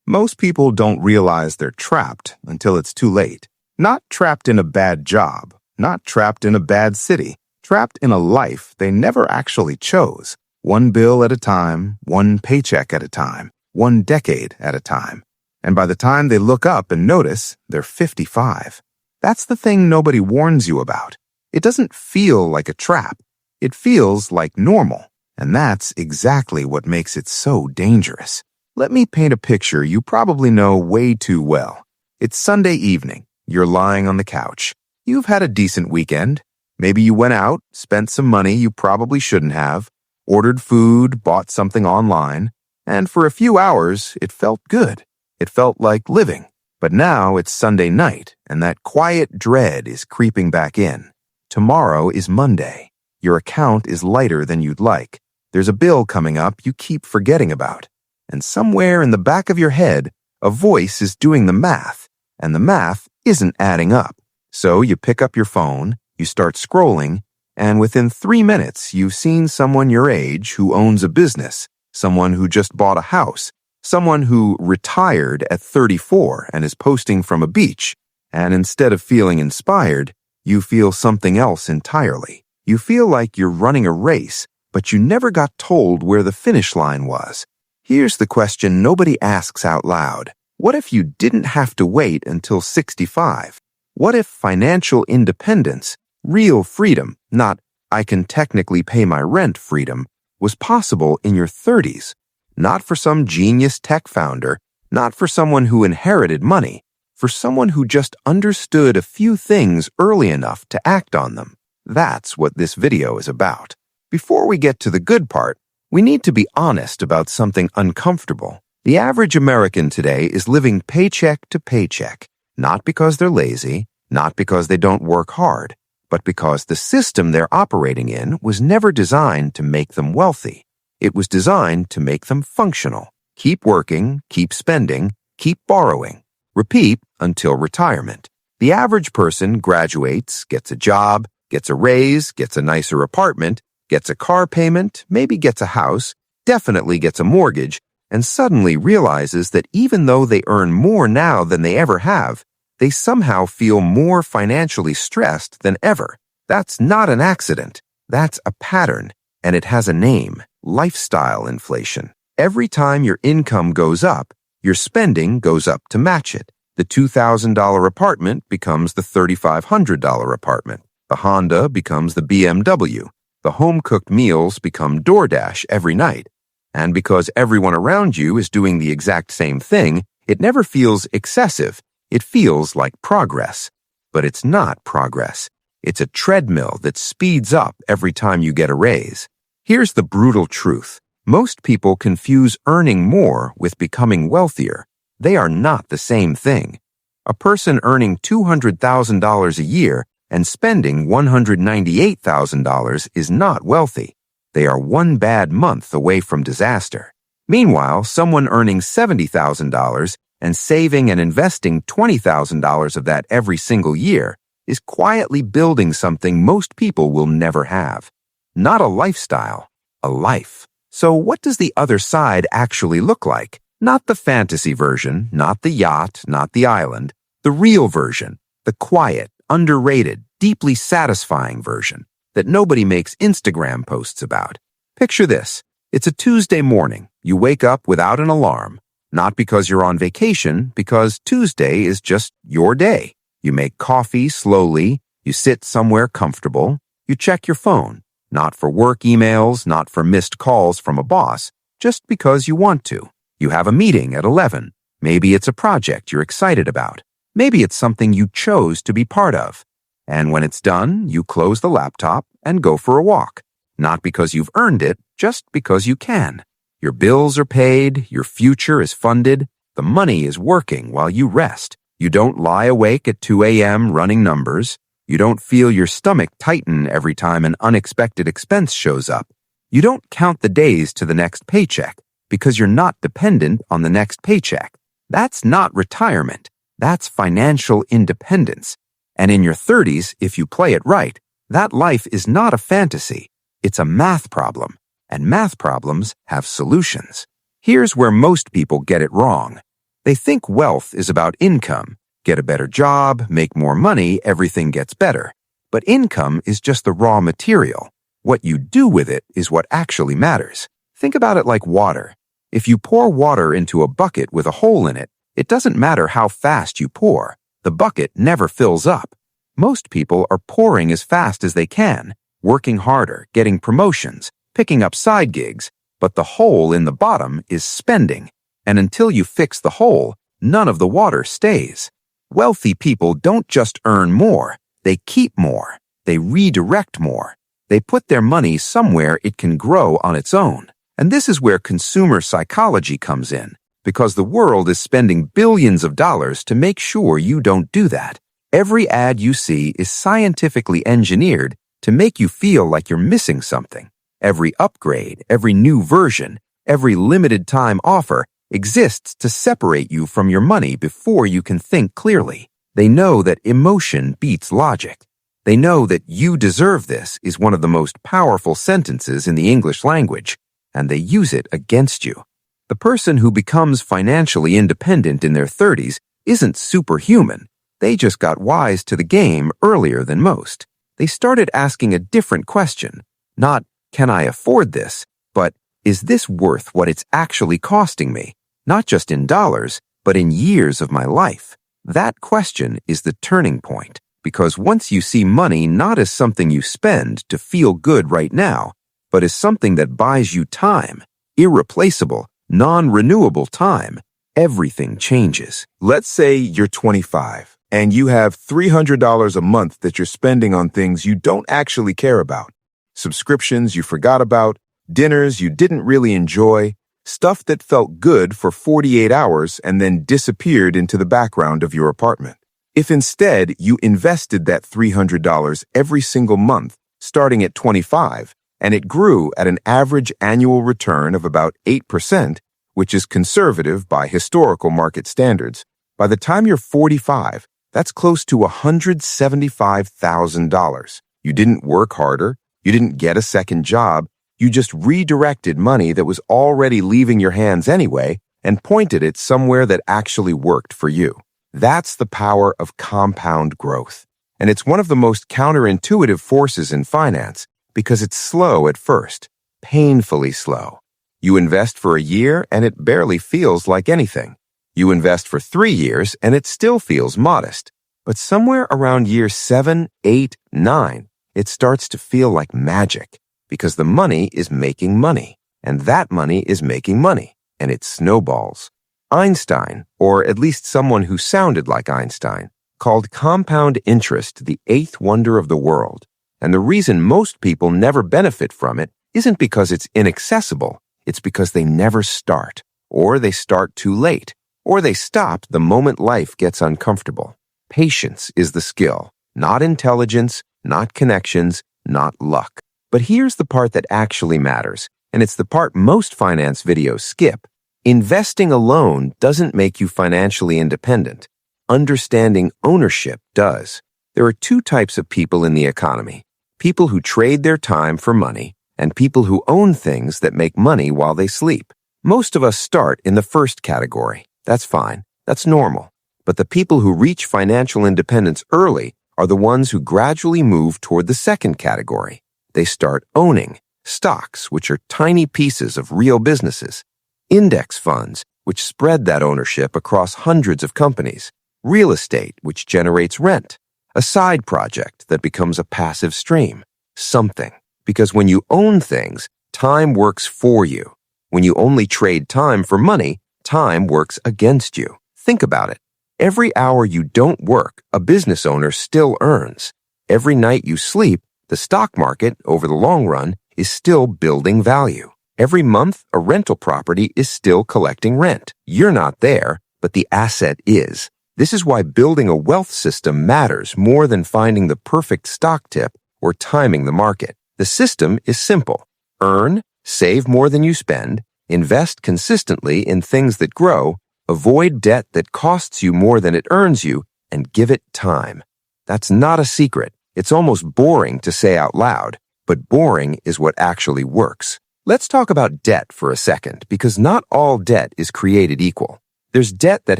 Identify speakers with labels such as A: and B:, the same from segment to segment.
A: Most people don't realize they're trapped until it's too late. Not trapped in a bad job, not trapped in a bad city, trapped in a life they never actually chose. One bill at a time, one paycheck at a time, one decade at a time. And by the time they look up and notice, they're 55. That's the thing nobody warns you about. It doesn't feel like a trap. It feels like normal. And that's exactly what makes it so dangerous. Let me paint a picture you probably know way too well. It's Sunday evening. You're lying on the couch. You've had a decent weekend. Maybe you went out, spent some money you probably shouldn't have, ordered food, bought something online, and for a few hours, it felt good. It felt like living. But now it's Sunday night, and that quiet dread is creeping back in. Tomorrow is Monday. Your account is lighter than you'd like. There's a bill coming up you keep forgetting about. And somewhere in the back of your head, a voice is doing the math, and the math isn't adding up. So you pick up your phone, you start scrolling, and within 3 minutes, you've seen someone your age who owns a business, someone who just bought a house, someone who retired at 34 and is posting from a beach. And instead of feeling inspired, you feel something else entirely. You feel like you're running a race, but you never got told where the finish line was. Here's the question nobody asks out loud. What if you didn't have to wait until 65? What if financial independence, real freedom, not I can technically pay my rent freedom, was possible in your 30s? Not for some genius tech founder, not for someone who inherited money, for someone who just understood a few things early enough to act on them. That's what this video is about. Before we get to the good part, we need to be honest about something uncomfortable. The average American today is living paycheck to paycheck, not because they're lazy, not because they don't work hard, but because the system they're operating in was never designed to make them wealthy. It was designed to make them functional. Keep working, keep spending, keep borrowing. Repeat until retirement. The average person graduates, gets a job, gets a raise, gets a nicer apartment, gets a car payment, maybe gets a house, definitely gets a mortgage, and suddenly realizes that even though they earn more now than they ever have, they somehow feel more financially stressed than ever. That's not an accident. That's a pattern, and it has a name: lifestyle inflation. Every time your income goes up, your spending goes up to match it. The $2,000 apartment becomes the $3,500 apartment. The Honda becomes the BMW. The home-cooked meals become DoorDash every night. And because everyone around you is doing the exact same thing, it never feels excessive. It feels like progress. But it's not progress. It's a treadmill that speeds up every time you get a raise. Here's the brutal truth. Most people confuse earning more with becoming wealthier. They are not the same thing. A person earning $200,000 a year and spending $198,000 is not wealthy. They are one bad month away from disaster. Meanwhile, someone earning $70,000 and saving and investing $20,000 of that every single year is quietly building something most people will never have. Not a lifestyle, a life. So what does the other side actually look like? Not the fantasy version, not the yacht, not the island. The real version, the quiet, underrated, deeply satisfying version that nobody makes Instagram posts about. Picture this. It's a Tuesday morning. You wake up without an alarm, not because you're on vacation, because Tuesday is just your day. You make coffee slowly. You sit somewhere comfortable. You check your phone, not for work emails, not for missed calls from a boss, just because you want to. You have a meeting at 11. Maybe it's a project you're excited about. Maybe it's something you chose to be part of. And when it's done, you close the laptop and go for a walk. Not because you've earned it, just because you can. Your bills are paid, your future is funded, the money is working while you rest. You don't lie awake at 2 a.m. running numbers. You don't feel your stomach tighten every time an unexpected expense shows up. You don't count the days to the next paycheck because you're not dependent on the next paycheck. That's not retirement. That's financial independence. And in your 30s, if you play it right, that life is not a fantasy. It's a math problem, and math problems have solutions. Here's where most people get it wrong. They think wealth is about income. Get a better job, make more money, everything gets better. But income is just the raw material. What you do with it is what actually matters. Think about it like water. If you pour water into a bucket with a hole in it, it doesn't matter how fast you pour. The bucket never fills up. Most people are pouring as fast as they can, working harder, getting promotions, picking up side gigs, but the hole in the bottom is spending. And until you fix the hole, none of the water stays. Wealthy people don't just earn more, they keep more. They redirect more. They put their money somewhere it can grow on its own. And this is where consumer psychology comes in, because the world is spending billions of dollars to make sure you don't do that. Every ad you see is scientifically engineered to make you feel like you're missing something. Every upgrade, every new version, every limited time offer exists to separate you from your money before you can think clearly. They know that emotion beats logic. They know that "you deserve this" is one of the most powerful sentences in the English language, and they use it against you. The person who becomes financially independent in their 30s isn't superhuman. They just got wise to the game earlier than most. They started asking a different question. Not, "Can I afford this?" but, "Is this worth what it's actually costing me?" Not just in dollars, but in years of my life. That question is the turning point, because once you see money not as something you spend to feel good right now, but as something that buys you time, irreplaceable, non-renewable time, everything changes. Let's say you're 25. And you have $300 a month that you're spending on things you don't actually care about. Subscriptions you forgot about, dinners you didn't really enjoy, stuff that felt good for 48 hours and then disappeared into the background of your apartment. If instead you invested that $300 every single month, starting at 25, and it grew at an average annual return of about 8%, which is conservative by historical market standards, by the time you're 45, that's close to $175,000. You didn't work harder. You didn't get a second job. You just redirected money that was already leaving your hands anyway and pointed it somewhere that actually worked for you. That's the power of compound growth. And it's one of the most counterintuitive forces in finance because it's slow at first, painfully slow. You invest for a year and it barely feels like anything. You invest for 3 years and it still feels modest. But somewhere around year 7, 8, 9, it starts to feel like magic because the money is making money, and that money is making money, and it snowballs. Einstein, or at least someone who sounded like Einstein, called compound interest the 8th wonder of the world. And the reason most people never benefit from it isn't because it's inaccessible, it's because they never start, or they start too late, or they stop the moment life gets uncomfortable. Patience is the skill, not intelligence, not connections, not luck. But here's the part that actually matters, and it's the part most finance videos skip. Investing alone doesn't make you financially independent. Understanding ownership does. There are 2 types of people in the economy: people who trade their time for money and people who own things that make money while they sleep. Most of us start in the first category. That's fine. That's normal. But the people who reach financial independence early are the ones who gradually move toward the second category. They start owning stocks, which are tiny pieces of real businesses, index funds, which spread that ownership across hundreds of companies, real estate, which generates rent, a side project that becomes a passive stream, something. Because when you own things, time works for you. When you only trade time for money, time works against you. Think about it. Every hour you don't work, a business owner still earns. Every night you sleep, the stock market, over the long run, is still building value. Every month, a rental property is still collecting rent. You're not there, but the asset is. This is why building a wealth system matters more than finding the perfect stock tip or timing the market. The system is simple. Earn, save more than you spend, invest consistently in things that grow, avoid debt that costs you more than it earns you, and give it time. That's not a secret. It's almost boring to say out loud, but boring is what actually works. Let's talk about debt for a second, because not all debt is created equal.
B: There's debt that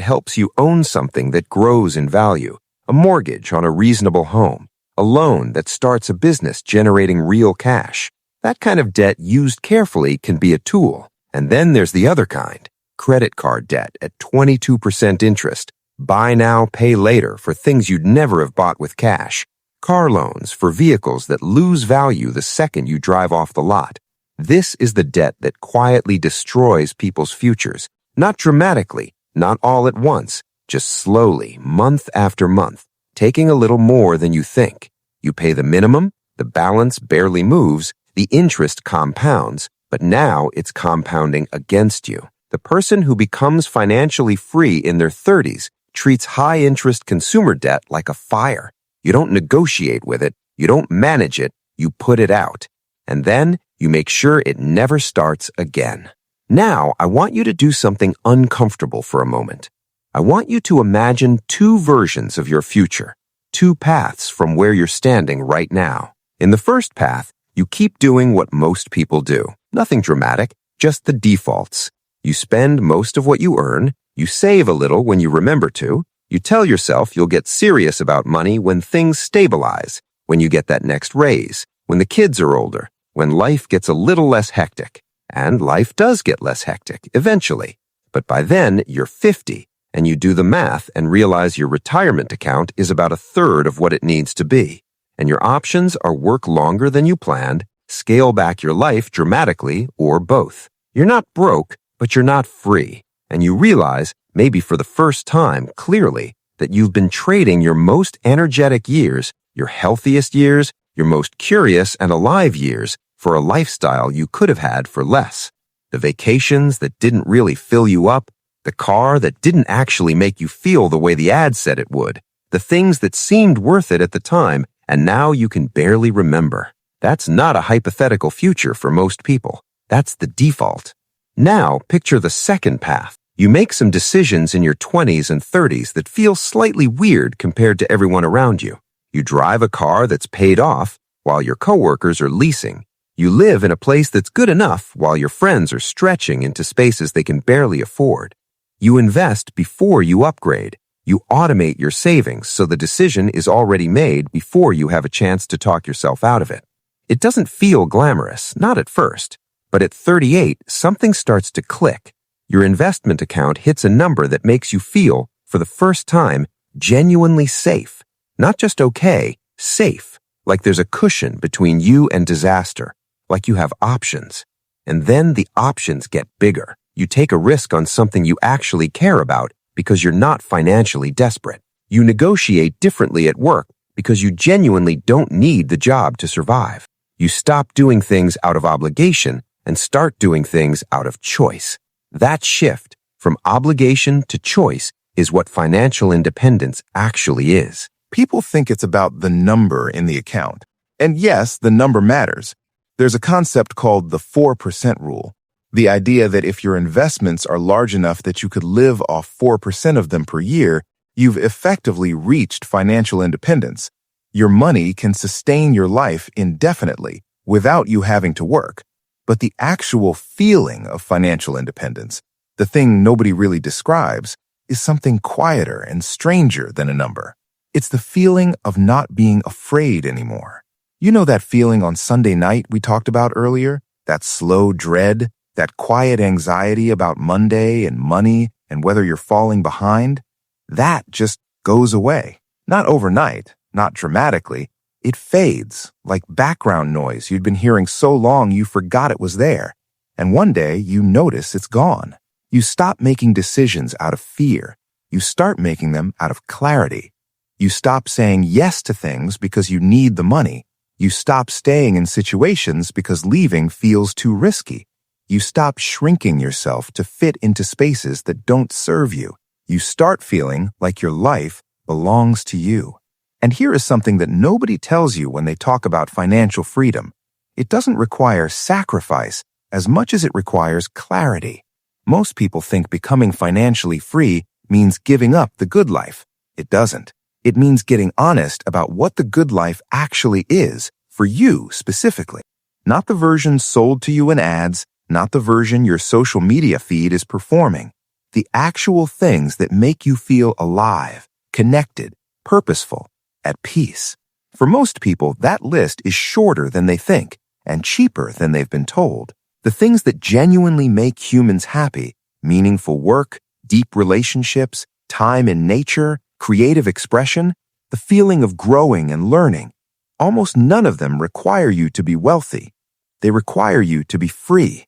B: helps you own something that grows in value, a mortgage on a reasonable home, a loan that starts a business generating real cash. That kind of debt used carefully can be a tool. And then there's the other kind, credit card debt at 22% interest, buy now, pay later for things you'd never have bought with cash, car loans for vehicles that lose value the second you drive off the lot. This is the debt that quietly destroys people's futures, not dramatically, not all at once, just slowly, month after month, taking a little more than you think. You pay the minimum, the balance barely moves, the interest compounds, but now it's compounding against you. The person who becomes financially free in their 30s treats high-interest consumer debt like a fire. You don't negotiate with it, you don't manage it, you put it out. And then you make sure it never starts again. Now, I want you to do something uncomfortable for a moment. I want you to imagine two versions of your future, two paths from where you're standing right now. In the first path, you keep doing what most people do. Nothing dramatic, just the defaults. You spend most of what you earn, you save a little when you remember to, you tell yourself you'll get serious about money when things stabilize, when you get that next raise, when the kids are older, when life gets a little less hectic. And life does get less hectic, eventually. But by then, you're 50, and you do the math and realize your retirement account is about a third of what it needs to be. And your options are work longer than you planned, scale back your life dramatically, or both. You're not broke, but you're not free. And you realize, maybe for the first time clearly, that you've been trading your most energetic years, your healthiest years, your most curious and alive years, for a lifestyle you could have had for less. The vacations that didn't really fill you up, the car that didn't actually make you feel the way the ad said it would, the things that seemed worth it at the time, and now you can barely remember. That's not a hypothetical future for most people. That's the default. Now, picture the second path. You make some decisions in your 20s and 30s that feel slightly weird compared to everyone around you. You drive a car that's paid off while your coworkers are leasing. You live in a place that's good enough while your friends are stretching into spaces they can barely afford. You invest before you upgrade. You automate your savings so the decision is already made before you have a chance to talk yourself out of it. It doesn't feel glamorous, not at first, but at 38, something starts to click. Your investment account hits a number that makes you feel, for the first time, genuinely safe. Not just okay, safe, like there's a cushion between you and disaster, like you have options. And then the options get bigger. You take a risk on something you actually care about because you're not financially desperate. You negotiate differently at work because you genuinely don't need the job to survive. You stop doing things out of obligation and start doing things out of choice. That shift from obligation to choice is what financial independence actually is.
A: People think it's about the number in the account. And yes, the number matters. There's a concept called the 4% rule. The idea that if your investments are large enough that you could live off 4% of them per year, you've effectively reached financial independence. Your money can sustain your life indefinitely without you having to work. But the actual feeling of financial independence, the thing nobody really describes, is something quieter and stranger than a number. It's the feeling of not being afraid anymore. You know that feeling on Sunday night we talked about earlier? That slow dread, that quiet anxiety about Monday and money and whether you're falling behind? That just goes away. Not overnight, not dramatically. It fades, like background noise you'd been hearing so long you forgot it was there. And one day you notice it's gone. You stop making decisions out of fear. You start making them out of clarity. You stop saying yes to things because you need the money. You stop staying in situations because leaving feels too risky. You stop shrinking yourself to fit into spaces that don't serve you. You start feeling like your life belongs to you. And here is something that nobody tells you when they talk about financial freedom. It doesn't require sacrifice as much as it requires clarity. Most people think becoming financially free means giving up the good life. It doesn't. It means getting honest about what the good life actually is for you specifically. Not the version sold to you in ads, not the version your social media feed is performing.
B: The actual things that make you feel alive, connected, purposeful, at peace. For most people, that list is shorter than they think and cheaper than they've been told. The things that genuinely make humans happy, meaningful work, deep relationships, time in nature, creative expression, the feeling of growing and learning, almost none of them require you to be wealthy. They require you to be free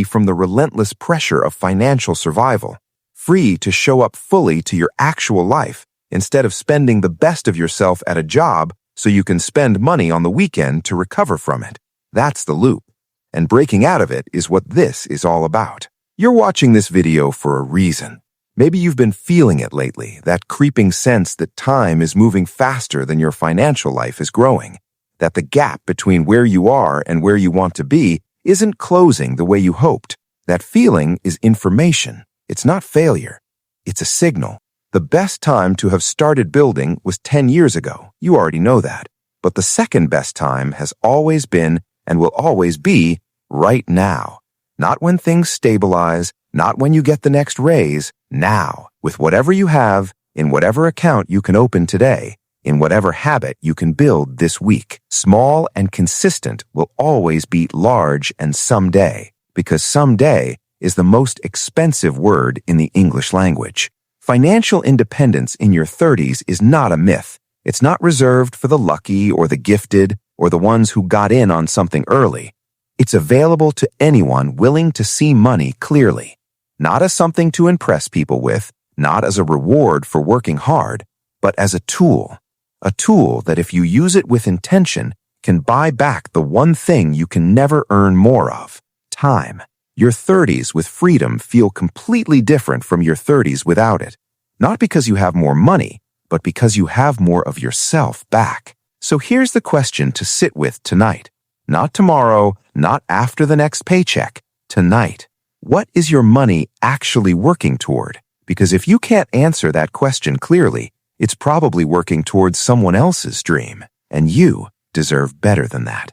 B: from the relentless pressure of financial survival, free to show up fully to your actual life instead of spending the best of yourself at a job so you can spend money on the weekend to recover from it. That's the loop. And breaking out of it is what this is all about. You're watching this video for a reason. Maybe you've been feeling it lately, that creeping sense that time is moving faster than your financial life is growing, that the gap between where you are and where you want to be isn't closing the way you hoped. That feeling is information. It's not failure. It's a signal. The best time to have started building was 10 years ago. You already know that. But the second best time has always been and will always be right now. Not when things stabilize, not when you get the next raise, now, with whatever you have, in whatever account you can open today, in whatever habit you can build this week. Small and consistent will always beat large and someday, because someday is the most expensive word in the English language. Financial independence in your 30s is not a myth. It's not reserved for the lucky or the gifted or the ones who got in on something early. It's available to anyone willing to see money clearly, not as something to impress people with, not as a reward for working hard, but as a tool that if you use it with intention can buy back the one thing you can never earn more of: time. Your 30s with freedom feel completely different from your 30s without it, not because you have more money, but because you have more of yourself back. So here's the question to sit with tonight. Not tomorrow, not after the next paycheck. Tonight. What is your money actually working toward? Because if you can't answer that question clearly, it's probably working towards someone else's dream, and you deserve better than that.